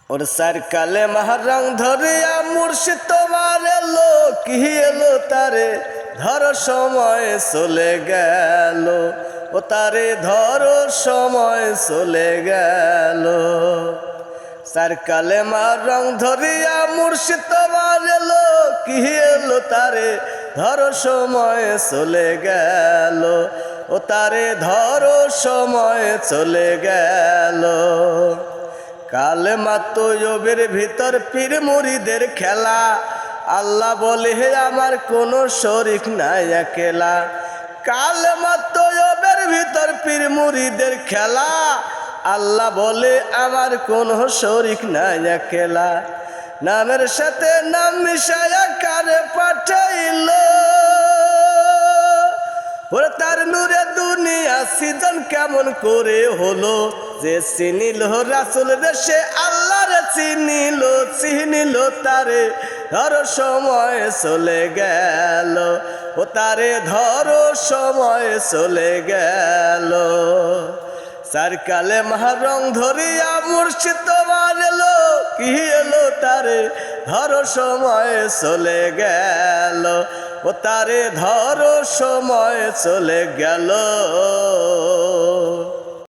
ওর সার কালে রং ধরিয়া মুর্শিদ তোমার এলো, কি এলো তারে ধর সময় চলে গেল, ও তারে ধর সময় চলে গেল। সার কালে রং ধরিয়া মুর্শিদ তোমার এলো, কি এলো তারে ধর সময় চলে গেল, ও তারে ধর সময় চলে গেল। কালেমা তৈয়বের ভিতর পীর মুরিদের খেলা, আল্লাহ বলে হে আমার কোনো শরিক নাই একেলা। কালেমা তৈয়বের ভিতর পীর মুরিদের খেলা, আল্লাহ বলে আমার কোনো শরিক নাই একেলা। নামের সাথে নাম মিশায়া কারে পাঠাইল, ওরে তার নূরে দুনিয়া সৃজন কেমন করে হলো। যে চিনিল রাসূল রে সে আল্লাহর চিনিল, চিনিল তারে ধর সময় চলে গেল, ও তারে ধর সময় চলে গেল। চার কালে রং ধরিয়া মুর্শিদ তোমার এলো, কি এলো তারে ধর সময় চলে গেল, ও তারে ধর সময় চলে গেল।